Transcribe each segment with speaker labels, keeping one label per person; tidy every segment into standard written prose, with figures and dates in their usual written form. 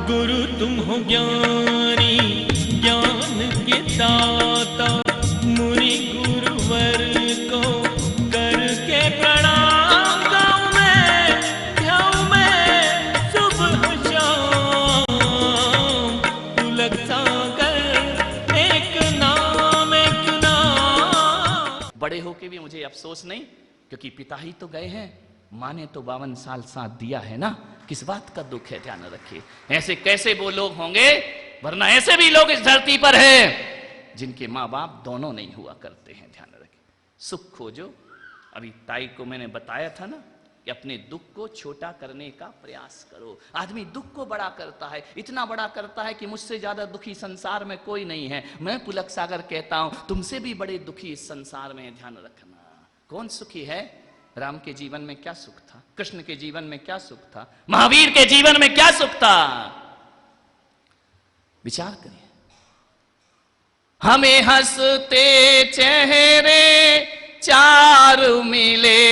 Speaker 1: गुरु तुम हो ज्ञानी ज्ञान के दाता, मुनि गुरुवर को करके प्रणाम गाऊं मैं सुबह शाम। पुलक सागर एक नाम।
Speaker 2: बड़े होके भी मुझे अफसोस नहीं, क्योंकि पिता ही तो गए हैं, माँ ने तो 52 साल साथ दिया है ना, किस बात का दुख है, ध्यान रखिए। ऐसे कैसे वो लोग होंगे, वरना ऐसे भी लोग इस धरती पर हैं जिनके माँ बाप दोनों नहीं हुआ करते हैं, ध्यान रखिए। सुख खोजो, अभी ताई को मैंने बताया था ना कि अपने दुख को छोटा करने का प्रयास करो। आदमी दुख को बड़ा करता है, इतना बड़ा करता है कि मुझसे ज्यादा दुखी संसार में कोई नहीं है। मैं पुलक सागर कहता हूं, तुमसे भी बड़े दुखी इस संसार में, ध्यान रखना। कौन सुखी है? राम के जीवन में क्या सुख था, कृष्ण के जीवन में क्या सुख था, महावीर के जीवन में क्या सुख था, विचार करिए। हमें हंसते चेहरे चार मिले,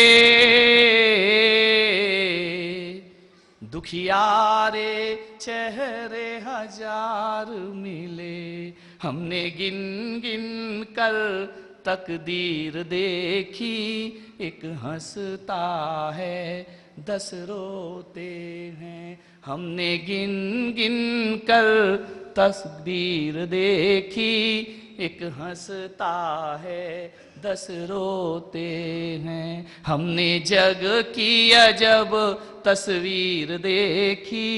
Speaker 2: दुखियारे चेहरे हजार मिले। हमने गिन गिन कर तकदीर देखी, एक हंसता है 10 रोते हैं। हमने गिन गिन कर तकदीर देखी, एक हंसता है 10 रोते हैं। हमने जग की अजब तस्वीर देखी,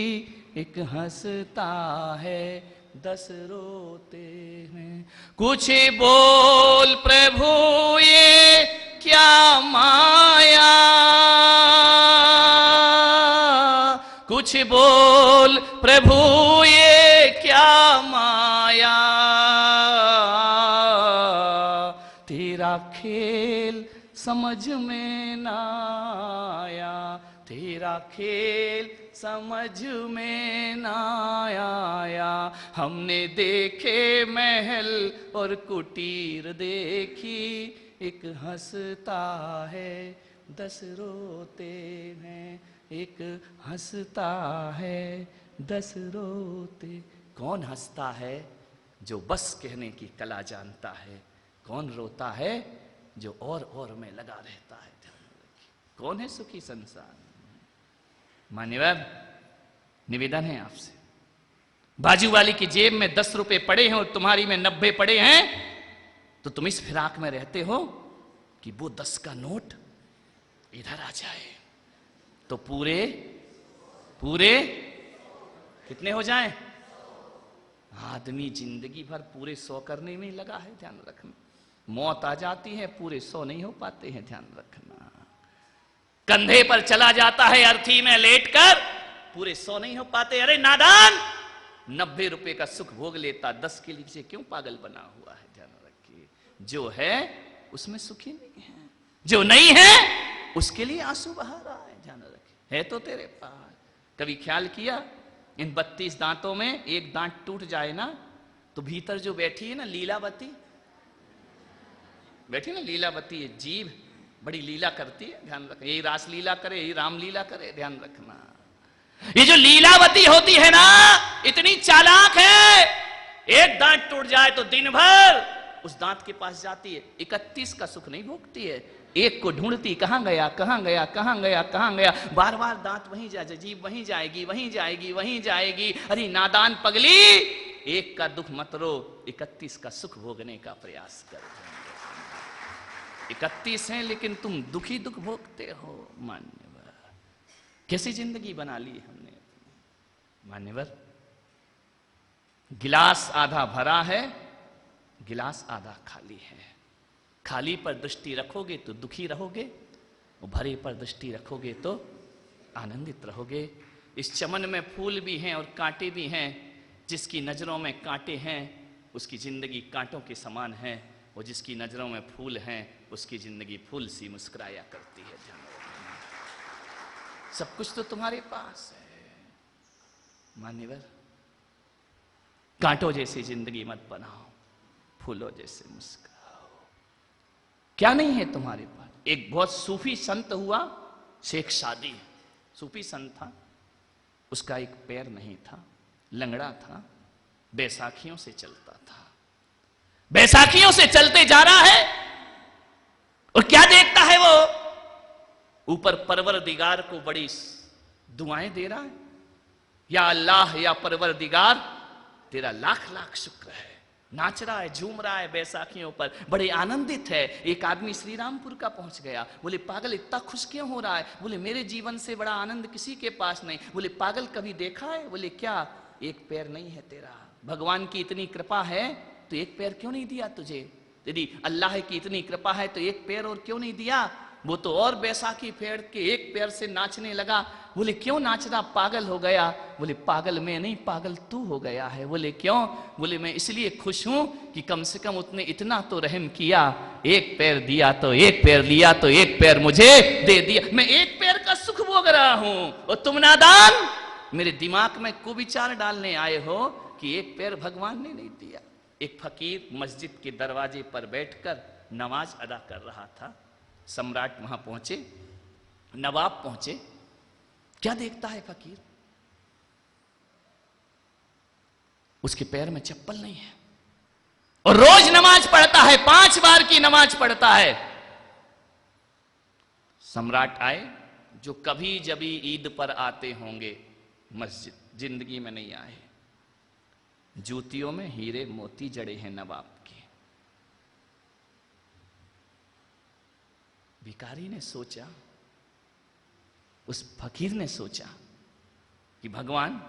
Speaker 2: एक हंसता है 10 रोते हैं। कुछ बोल प्रभु ये क्या माया, कुछ बोल प्रभु ये क्या माया। तेरा खेल समझ में ना आया, तेरा खेल समझ में ना आया। हमने देखे महल और कुटीर देखी, एक हंसता है 10 रोते हैं। एक हंसता है 10 रोते। कौन हंसता है? जो बस कहने की कला जानता है। कौन रोता है? जो और में लगा रहता है। कौन है सुखी संसार? मान्यवर, निवेदन है आपसे, बाजू वाली की जेब में 10 रुपए पड़े हैं और तुम्हारी में 90 पड़े हैं, तो तुम इस फिराक में रहते हो कि वो 10 का नोट इधर आ जाए तो पूरे कितने हो जाएं? आदमी जिंदगी भर पूरे 100 करने में ही लगा है, ध्यान रखना। मौत आ जाती है, पूरे 100 नहीं हो पाते हैं, ध्यान रखना। कंधे पर चला जाता है अर्थी में लेटकर, पूरे 100 नहीं हो पाते। अरे नादान, 90 रुपए का सुख भोग लेता, 10 के लिए क्यों पागल बना हुआ है, ध्यान रखिए। जो है उसमें सुखी नहीं है, जो नहीं है उसके लिए आंसू बहा रहा है, ध्यान रखिए। है तो तेरे पास। कभी ख्याल किया, इन 32 दांतों में एक दांत टूट जाए ना, तो भीतर जो बैठी है ना लीलावती, बैठी ना लीलावती, ये जीभ बड़ी लीला करती है, ध्यान रखना। यही रास लीला करे, यही राम लीला करे, ध्यान रखना। ये जो लीलावती होती है ना, इतनी चालाक है, एक दांत टूट जाए तो दिन भर उस दांत के पास जाती है, 31 का सुख नहीं भोगती है। एक को ढूंढती, कहां गया कहां गया कहां गया कहां गया, बार बार दांत वहीं जाए, जीभ वहीं जाएगी वहीं जाएगी वहीं जाएगी। अरे नादान पगली, एक का दुख मत रो, 31 का सुख भोगने का प्रयास करो। 31 हैं लेकिन तुम दुखी दुख भोगते हो। मान्यवर, कैसी जिंदगी बना ली हमने। मान्यवर, गिलास आधा भरा है, गिलास आधा खाली है। खाली पर दृष्टि रखोगे तो दुखी रहोगे, और भरे पर दृष्टि रखोगे तो आनंदित रहोगे। इस चमन में फूल भी हैं और कांटे भी हैं। जिसकी नजरों में कांटे हैं उसकी जिंदगी कांटों के समान है, और जिसकी नजरों में फूल हैं उसकी जिंदगी फूल सी मुस्कुराया करती है। ध्यान रखना, सब कुछ तो तुम्हारे पास है। मान्यवर, कांटों जैसी जिंदगी मत बनाओ, फूलों जैसे मुस्कुराओ। क्या नहीं है तुम्हारे पास? एक बहुत सूफी संत हुआ, शेख सादी, सूफी संत था, उसका एक पैर नहीं था, लंगड़ा था, बैसाखियों से चलता था, बैसाखियों से चलते जा रहा है और क्या देखता है वो? ऊपर परवरदिगार को बड़ी दुआएं दे रहा है, या अल्लाह या परवरदिगार तेरा लाख लाख शुक्र है। नाच रहा है, झूम रहा है बैसाखियों पर, बड़े आनंदित है। एक आदमी श्री रामपुर का पहुंच गया। बोले पागल इतना खुश क्यों हो रहा है? बोले मेरे जीवन से बड़ा आनंद किसी के पास नहीं। बोले पागल कभी देखा है? बोले क्या? एक पैर नहीं है तेरा, भगवान की इतनी कृपा है तो एक पैर क्यों नहीं दिया तुझे? यदि अल्लाह की इतनी कृपा है तो एक पैर और क्यों नहीं दिया? वो तो और बैसाखी फेर के एक पैर से नाचने लगा। बोले क्यों नाच रहा? पागल हो गया। बोले पागल मैं नहीं, पागल तू हो गया है। बोले क्यों? बोले मैं इसलिए खुश हूं कि कम से कम उसने इतना तो रहम किया, एक पैर दिया तो एक पैर लिया तो एक पैर मुझे दे दिया। मैं एक पैर का सुख भोग रहा हूं और तुम नादान मेरे दिमाग में कुविचार डालने आए हो कि एक पैर भगवान ने नहीं दिया। एक फकीर मस्जिद के दरवाजे पर बैठकर नमाज अदा कर रहा था। सम्राट वहां पहुंचे, नवाब पहुंचे। क्या देखता है फकीर? उसके पैर में चप्पल नहीं है और रोज नमाज पढ़ता है, 5 बार की नमाज पढ़ता है। सम्राट आए, जो कभी जभी ईद पर आते होंगे मस्जिद, जिंदगी में नहीं आए। जूतियों में हीरे मोती जड़े हैं नवाब के। भिखारी ने सोचा, उस फकीर ने सोचा कि भगवान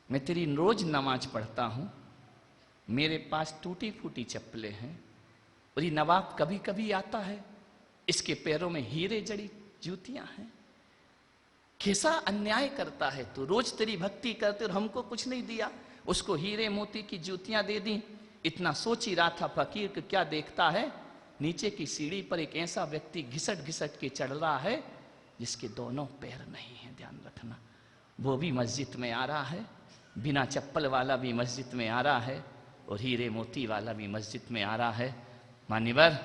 Speaker 2: मैं तेरी रोज नमाज पढ़ता हूं, मेरे पास टूटी फूटी चप्पलें हैं और ये नवाब कभी कभी आता है, इसके पैरों में हीरे जड़ी जूतियां हैं। कैसा अन्याय करता है तू? रोज तेरी भक्ति करते और हमको कुछ नहीं दिया, उसको हीरे मोती की जूतियां दे दी। इतना सोच ही रहा था फकीर कि क्या देखता है, नीचे की सीढ़ी पर एक ऐसा व्यक्ति घिसट घिसट के चढ़ रहा है जिसके दोनों पैर नहीं है। ध्यान रखना, वो भी मस्जिद में आ रहा है, बिना चप्पल वाला भी मस्जिद में आ रहा है और हीरे मोती वाला भी मस्जिद में आ रहा है। मान्यवर,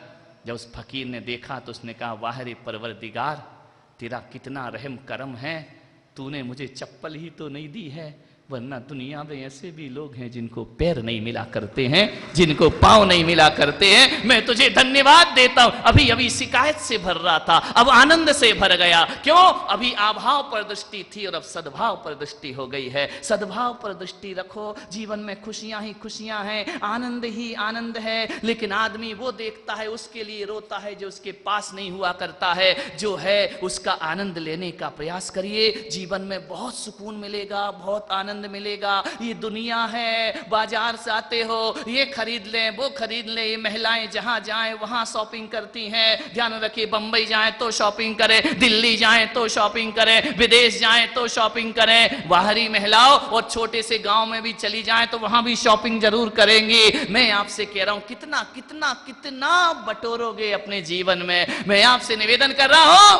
Speaker 2: जब उस फकीर ने देखा तो उसने कहा, वाह रे परवरदिगार, तेरा कितना रहम करम है, तूने मुझे चप्पल ही तो नहीं दी है, वरना दुनिया में ऐसे भी लोग हैं जिनको पैर नहीं मिला करते हैं, जिनको पांव नहीं मिला करते हैं। मैं तुझे धन्यवाद देता हूं। अभी अभी शिकायत से भर रहा था, अब आनंद से भर गया। क्यों? अभी अभाव पर दृष्टि थी और अब सद्भाव पर दृष्टि हो गई है। सद्भाव पर दृष्टि रखो, जीवन में खुशियां ही खुशियां हैं, आनंद ही आनंद है। लेकिन आदमी वो देखता है, उसके लिए रोता है जो उसके पास नहीं हुआ करता है। जो है उसका आनंद लेने का प्रयास करिए, जीवन में बहुत सुकून मिलेगा, बहुत आनंद मिलेगा। ये दुनिया है, बाजार से आते हो, ये खरीद लें, वो खरीद लें। ये महिलाएं जहां जाएं वहां शॉपिंग करती हैं। ध्यान रखिए, बंबई जाएं तो शॉपिंग करें, दिल्ली जाएं तो शॉपिंग करें, विदेश जाएं तो शॉपिंग करें। बाहरी महिलाओं और छोटे से गांव में भी चली जाएं तो वहां भी शॉपिंग जरूर करेंगी। मैं आपसे कह रहा हूं, कितना कितना कितना बटोरोगे अपने जीवन में। मैं आपसे निवेदन कर रहा हूं,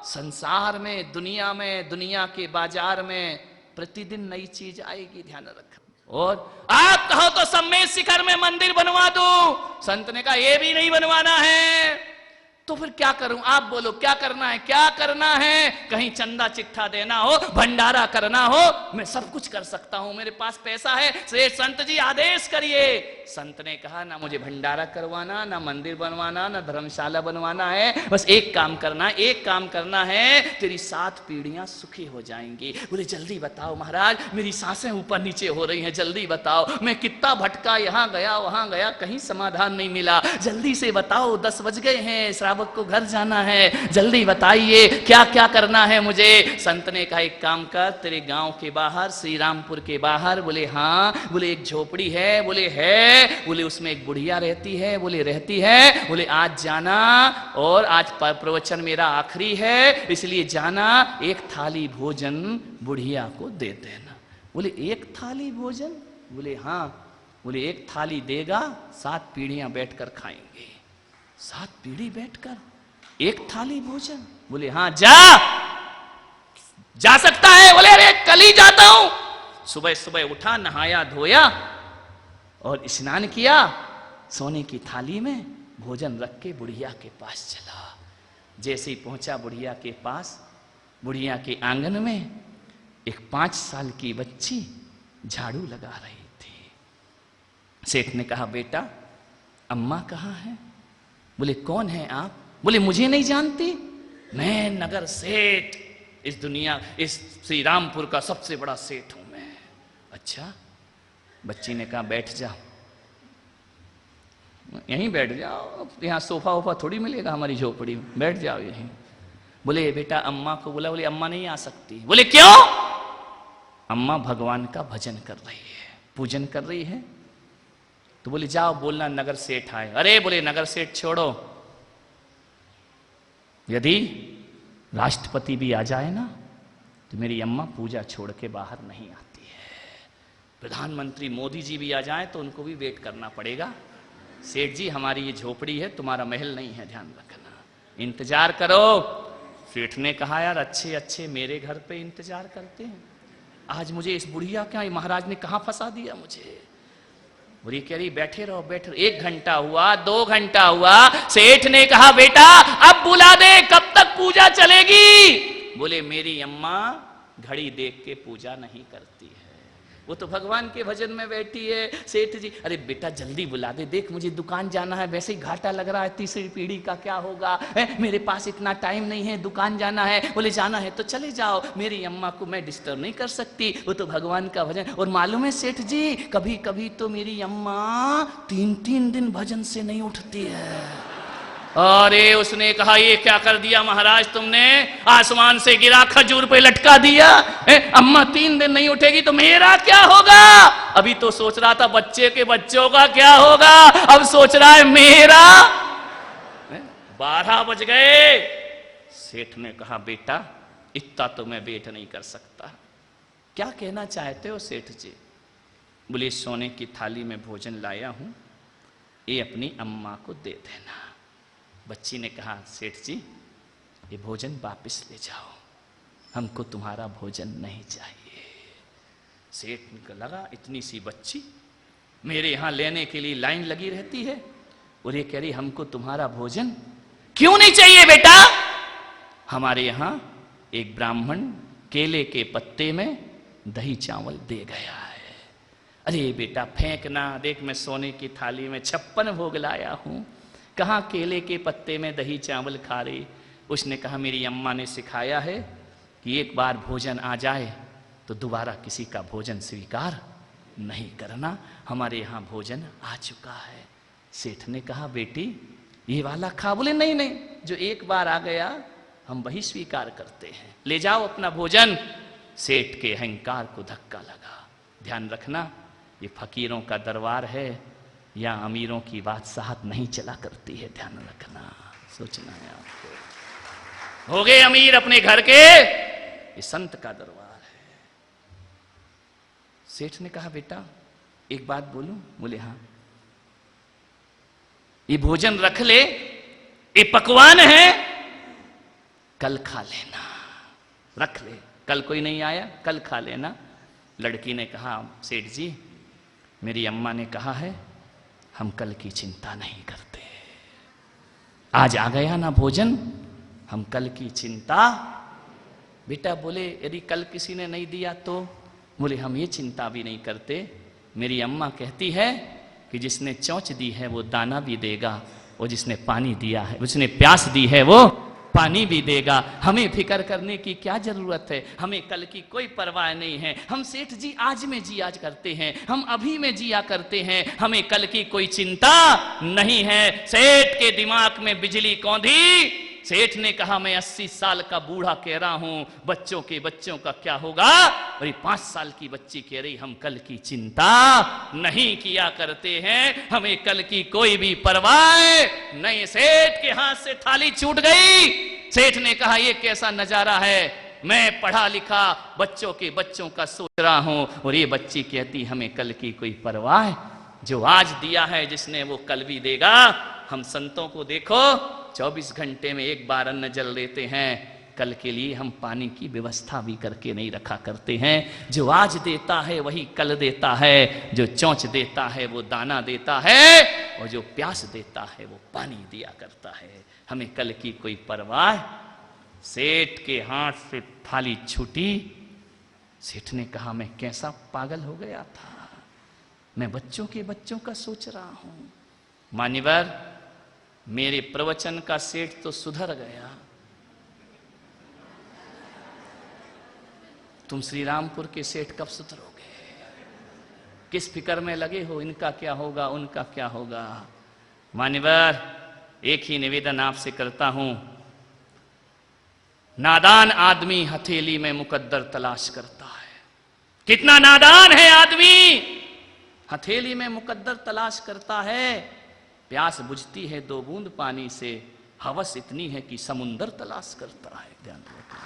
Speaker 2: संसार में, दुनिया में, दुनिया के बाजार में प्रतिदिन नई चीज आएगी। ध्यान रखो। और आप कहो तो सम्मेद शिखर में मंदिर बनवा दो, संत ने कहा ये भी नहीं बनवाना है। तो फिर क्या करूं? आप बोलो क्या करना है? क्या करना है? कहीं चंदा चिट्ठा देना हो, भंडारा करना हो, मैं सब कुछ कर सकता हूं, मेरे पास पैसा है। श्रेष्ठ संत जी आदेश करिए। संत ने कहा, ना मुझे भंडारा करवाना, ना मंदिर बनवाना, ना धर्मशाला बनवाना है, बस एक काम करना, एक काम करना है, तेरी 7 पीढ़ियां सुखी हो जाएंगी। बोले जल्दी बताओ महाराज, मेरी सांसें ऊपर नीचे हो रही हैं, जल्दी बताओ। मैं कितना भटका, यहां गया वहां गया, कहीं समाधान नहीं मिला, जल्दी से बताओ। 10 बज गए हैं, श्रावक को घर जाना है, जल्दी बताइए क्या क्या करना है मुझे। संत ने कहा, एक काम कर, तेरे गांव के बाहर, श्री रामपुर के बाहर। बोले हाँ। बोले एक झोपड़ी है? बोले है। बोले उसमें एक बुढ़िया रहती है? बोले रहती है। बोले आज जाना, और आज प्रवचन मेरा आखिरी है, इसलिए जाना, एक थाली भोजन बुढ़िया को दे देना। बोले एक थाली भोजन? बोले हाँ। बोले एक थाली देगा, 7 पीढ़ियां बैठकर खाएंगे। 7 पीढ़ी बैठकर एक थाली भोजन? बोले हाँ। जा सकता है? बोले अरे कल ही जाता हूं। सुबह सुबह उठा, नहाया धोया और स्नान किया, सोने की थाली में भोजन रख के बुढ़िया के पास चला। जैसे ही पहुंचा बुढ़िया के पास, बुढ़िया के आंगन में एक 5 साल की बच्ची झाड़ू लगा रही थी। सेठ ने कहा, बेटा अम्मा कहाँ है? बोले, कौन है आप? बोले, मुझे नहीं जानती, मैं नगर सेठ, इस दुनिया, इस श्री रामपुर का सबसे बड़ा सेठ हूं मैं। अच्छा। बच्ची ने कहा, बैठ जाओ, यहीं बैठ जाओ, यहाँ सोफा वोफा थोड़ी मिलेगा हमारी झोपड़ी में, बैठ जाओ यहीं। बोले, बेटा अम्मा को बुला। बोले, अम्मा नहीं आ सकती। बोले, क्यों? अम्मा भगवान का भजन कर रही है, पूजन कर रही है। तो बोले, जाओ बोलना नगर सेठ आए। अरे बोले, नगर सेठ छोड़ो, यदि राष्ट्रपति भी आ जाए ना तो मेरी अम्मा पूजा छोड़ के बाहर नहीं आती है। प्रधानमंत्री मोदी जी भी आ जाए तो उनको भी वेट करना पड़ेगा। सेठ जी, हमारी ये झोपड़ी है, तुम्हारा महल नहीं है, ध्यान रखना, इंतजार करो। सेठ ने कहा, यार अच्छे अच्छे मेरे घर पे इंतजार करते हैं, आज मुझे इस बुढ़िया क्या महाराज ने कहां फंसा दिया मुझे। बुढ़ी कह रही, बैठे रहो बैठे रहो। 1 घंटा हुआ, 2 घंटा हुआ, सेठ ने कहा, बेटा अब बुला दे, कब तक पूजा चलेगी? बोले, मेरी अम्मा घड़ी देख के पूजा नहीं करती है, वो तो भगवान के भजन में बैठी है। सेठ जी, अरे बेटा जल्दी बुला दे, देख मुझे दुकान जाना है, वैसे ही घाटा लग रहा है, तीसरी पीढ़ी का क्या होगा, मेरे पास इतना टाइम नहीं है, दुकान जाना है। बोले, जाना है तो चले जाओ, मेरी अम्मा को मैं डिस्टर्ब नहीं कर सकती, वो तो भगवान का भजन। और मालूम है सेठ जी, कभी कभी तो मेरी अम्मा 3-3 दिन भजन से नहीं उठती है। अरे उसने कहा, ये क्या कर दिया महाराज तुमने, आसमान से गिरा खजूर पे लटका दिया। अम्मा 3 दिन नहीं उठेगी तो मेरा क्या होगा? अभी तो सोच रहा था बच्चे के बच्चों का क्या होगा, अब सोच रहा है मेरा। 12 बज गए। सेठ ने कहा, बेटा इतना तो मैं वेट नहीं कर सकता, क्या कहना चाहते हो सेठ जी? बोले, सोने की थाली में भोजन लाया हूं, ये अपनी अम्मा को दे देना। बच्ची ने कहा, सेठ जी ये भोजन वापस ले जाओ, हमको तुम्हारा भोजन नहीं चाहिए। सेठ को लगा, इतनी सी बच्ची मेरे यहाँ लेने के लिए लाइन लगी रहती है, और ये कह रही हमको तुम्हारा भोजन क्यों नहीं चाहिए बेटा? हमारे यहाँ एक ब्राह्मण केले के पत्ते में दही चावल दे गया है। अरे बेटा फेंकना, देख मैं सोने की थाली में 56 भोग लाया हूँ, कहाँ केले के पत्ते में दही चावल खा रही। उसने कहा, मेरी अम्मा ने सिखाया है कि एक बार भोजन आ जाए तो दोबारा किसी का भोजन स्वीकार नहीं करना, हमारे यहाँ भोजन आ चुका है। सेठ ने कहा, बेटी ये वाला खा। बोले, नहीं नहीं, जो एक बार आ गया हम वही स्वीकार करते हैं, ले जाओ अपना भोजन। सेठ के अहंकार को धक्का लगा। ध्यान रखना, ये फकीरों का दरबार है, या अमीरों की बादशाहत नहीं चला करती है, ध्यान रखना, सोचना है आपको। हो गए अमीर अपने घर के, ये संत का दरबार है। सेठ ने कहा, बेटा एक बात बोलूं? बोले, हाँ। ये भोजन रख ले, ये पकवान है, कल खा लेना, रख ले, कल कोई नहीं आया, कल खा लेना। लड़की ने कहा, सेठ जी मेरी अम्मा ने कहा है हम कल की चिंता नहीं करते, आज आ गया ना भोजन, हम कल की चिंता। बेटा बोले, यदि कल किसी ने नहीं दिया तो? बोले, हम ये चिंता भी नहीं करते, मेरी अम्मा कहती है कि जिसने चौंच दी है वो दाना भी देगा, और जिसने पानी दिया है, जिसने प्यास दी है वो पानी भी देगा। हमें फिक्र करने की क्या जरूरत है, हमें कल की कोई परवाह नहीं है। हम सेठ जी आज में जिया करते हैं, हम अभी में जिया करते हैं, हमें कल की कोई चिंता नहीं है। सेठ के दिमाग में बिजली कौंधी। सेठ ने कहा, मैं 80 साल का बूढ़ा कह रहा हूं, बच्चों के बच्चों का क्या होगा? और ये 5 साल की बच्ची कह रही हम कल की चिंता नहीं किया करते हैं, हमें कल की कोई भी परवाह नहीं। सेठ के हाथ से थाली छूट गई। सेठ ने कहा, ये कैसा नजारा है, मैं पढ़ा लिखा बच्चों के बच्चों का सोच रहा हूं, और ये बच्ची कहती हमें कल की कोई परवाह, जो आज दिया है जिसने वो कल भी देगा। हम संतों को देखो, 24 घंटे में एक बार अन्न जल देते हैं, कल के लिए हम पानी की व्यवस्था भी करके नहीं रखा करते हैं। जो आज देता है वही कल देता है, जो चौंच देता है वो दाना देता है, और जो प्यास देता है वो पानी दिया करता है। हमें कल की कोई परवाह। सेठ के हाथ से थाली छूटी, सेठ ने कहा, मैं कैसा पागल हो गया था, मैं बच्चों का सोच रहा हूं। मान्यवर, मेरे प्रवचन का सेठ तो सुधर गया, तुम श्री रामपुर के सेठ कब सुधरोगे? किस फिक्र में लगे हो, इनका क्या होगा, उनका क्या होगा? मान्यवर, एक ही निवेदन आपसे करता हूं, नादान आदमी हथेली में मुकद्दर तलाश करता है। कितना नादान है आदमी, हथेली में मुकद्दर तलाश करता है। प्यास बुझती है 2 बूंद पानी से, हवस इतनी है कि समुंदर तलाश करता है। ध्यान रखना,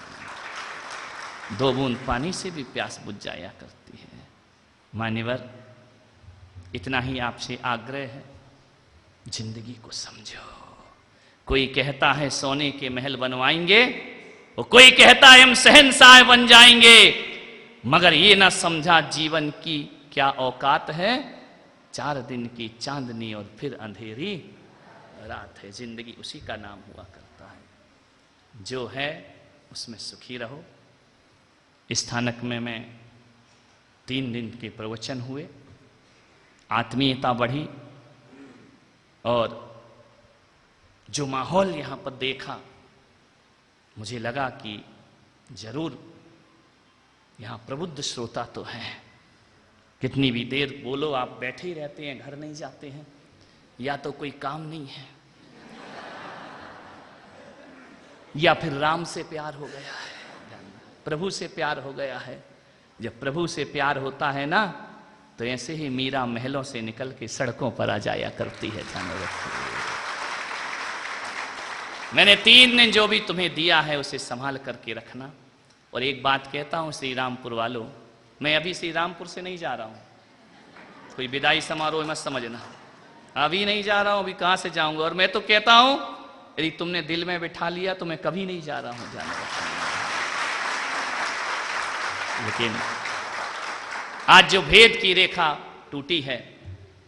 Speaker 2: 2 बूंद पानी से भी प्यास बुझ जाया करती है। मान्यवर, इतना ही आपसे आग्रह है, जिंदगी को समझो। कोई कहता है सोने के महल बनवाएंगे, और कोई कहता है हम शहंशाह बन जाएंगे, मगर ये ना समझा जीवन की क्या औकात है। 4 दिन की चांदनी और फिर अंधेरी रात है। जिंदगी उसी का नाम हुआ करता है। जो है उसमें सुखी रहो। स्थानक में मैं 3 दिन के प्रवचन हुए, आत्मीयता बढ़ी, और जो माहौल यहाँ पर देखा, मुझे लगा कि जरूर यहाँ प्रबुद्ध श्रोता तो हैं। कितनी भी देर बोलो, आप बैठे ही रहते हैं, घर नहीं जाते हैं, या तो कोई काम नहीं है, या फिर राम से प्यार हो गया है, प्रभु से प्यार हो गया है। जब प्रभु से प्यार होता है ना, तो ऐसे ही मीरा महलों से निकल के सड़कों पर आ जाया करती है। मैंने 3 दिन जो भी तुम्हें दिया है उसे संभाल करके रखना। और एक बात कहता हूं श्री रामपुर वालों, मैं अभी श्री रामपुर से नहीं जा रहा हूं, कोई विदाई समारोह मत समझना, अभी नहीं जा रहा हूं, अभी कहां से जाऊंगा। और मैं तो कहता हूं, यदि तुमने दिल में बिठा लिया तो मैं कभी नहीं जा रहा हूं जाने वाला। लेकिन आज जो भेद की रेखा टूटी है,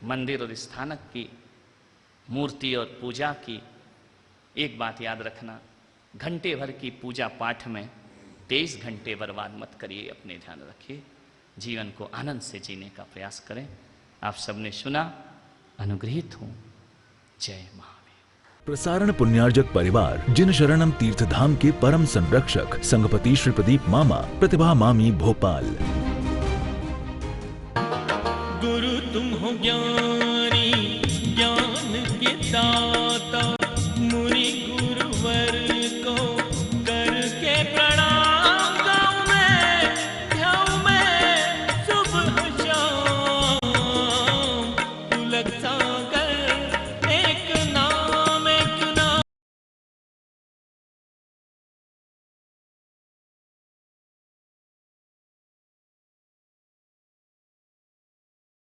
Speaker 2: मंदिर और स्थानक की, मूर्ति और पूजा की, एक बात याद रखना, घंटे भर की पूजा पाठ में 23 घंटे बर्बाद मत करिए। अपने ध्यान रखिए, जीवन को आनंद से जीने का प्रयास करें। आप सबने सुना, अनुग्रहित हूं। जय महावीर।
Speaker 3: प्रसारण पुण्यार्जक परिवार जिन शरणम तीर्थ धाम के परम संरक्षक संघपति श्री प्रदीप मामा, प्रतिभा मामी, भोपाल।
Speaker 1: गुरु तुम हो ज्ञानी, ज्ञान के दाता, मुनि गुरुवर को करके प्रणाम। गाऊं मैं, ध्याऊं मैं सुबह शाम, तुलक सा